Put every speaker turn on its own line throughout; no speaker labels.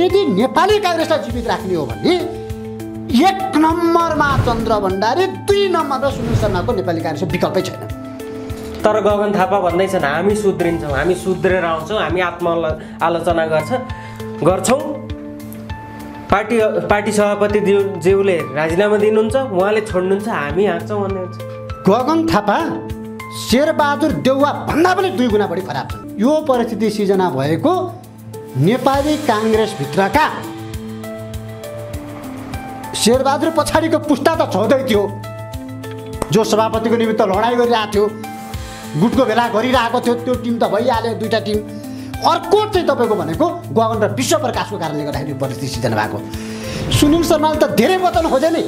यदि नेपाली काङ्ग्रेसलाई जीवित राख्ने हो भने 1 नम्बरमा चन्द्र भण्डारी, 2 नम्बरमा सुनिल शर्माको नेपाली काङ्ग्रेसको विकल्पै छैन।
तर गगन थापा भन्दैछन् हामी सुध्रिन्छौँ, हामी सुध्रेर आउँछौँ, हामी आत्म-आलोचना गर्छौँ। पार्टी सभापति ज्यूले राजीनामा दिनुहुन्छ, उहाँले छोड्नुहुन्छ, हामी हाँक्छौँ भन्ने हुन्छ।
गगन थापा शेरबहादुर देउवा भन्दा पनि 2 गुणा बढी खराब छन्। यो परिस्थिति सिर्जना भएको नेपाली काङ्ग्रेसभित्रका शेरबहादुर पछाडिको पुस्ता त छोड्दै थियो, जो सभापतिको निमित्त लडाइँ गरिरहेको थियो, गुटको भेला गरिरहेको थियो, त्यो टिम त भइहाल्यो, 2टा टिम। अर्को चाहिँ तपाईँको भनेको गगन र विश्व प्रकाशको कारणले गर्दाखेरि परिस्थिति सिर्जना भएको। सुनिल शर्माले त धेरै बचाउन खोजे नि,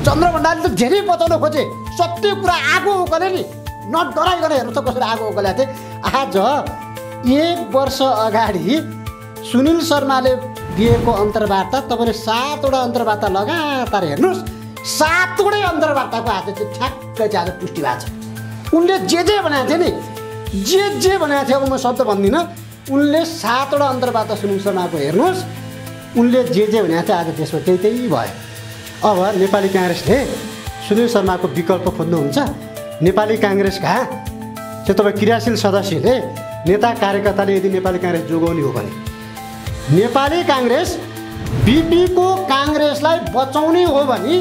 चन्द्र भण्डारीले त धेरै बचाउन खोजे, सत्य कुरा आगो उकले नि, नडराइकन हेर्नु त कसरी आगो उकलेको थिए। आज 1 वर्ष अगाडि सुनिल शर्माले दिएको अन्तर्वार्ता तपाईँले 7वटा अन्तर्वार्ता लगातार हेर्नुहोस्, 7वटै अन्तर्वार्ताको आज चाहिँ ठ्याक्कै चाहिँ आज पुष्टि भएको छ। उनले जे भनेको थियो नि, जे भनेको थियो, अब म शब्द भन्दिनँ, उनले 7वटा अन्तर्वार्ता सुनिल शर्माको हेर्नुहोस्, उनले जे भनेको थियो आज देशमा त्यही भयो। अब नेपाली काङ्ग्रेसले सुनिल शर्माको विकल्प खोज्नुहुन्छ। नेपाली काङ्ग्रेसका चाहिँ तपाईँ क्रियाशील सदस्यले, नेता कार्यकर्ताले यदि नेपाली काङ्ग्रेस जोगाउने हो भने, नेपाली काङ्ग्रेस बिपीको काङ्ग्रेसलाई बचाउने हो भने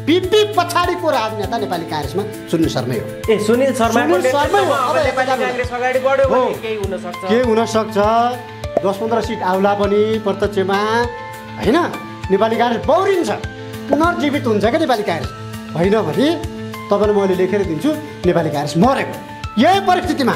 बिपी पछाडिको राजनेता नेपाली काङ्ग्रेसमा सुनिल शर्मै हो।
सुनिल शर्माको नेतृत्वमा अब नेपाली काङ्ग्रेस अगाडि बढ्यो भने केही हुन सक्छ। 10-15 सिट आउला पनि प्रत्यक्षमा, हैन? नेपाली काङ्ग्रेस बौरिन्छ, पुनर्जीवित हुन्छ क्या नेपाली काङ्ग्रेस। होइन भने तपाईँलाई मैले लेखेर दिन्छु नेपाली काङ्ग्रेस मरेको। यही परिस्थितिमा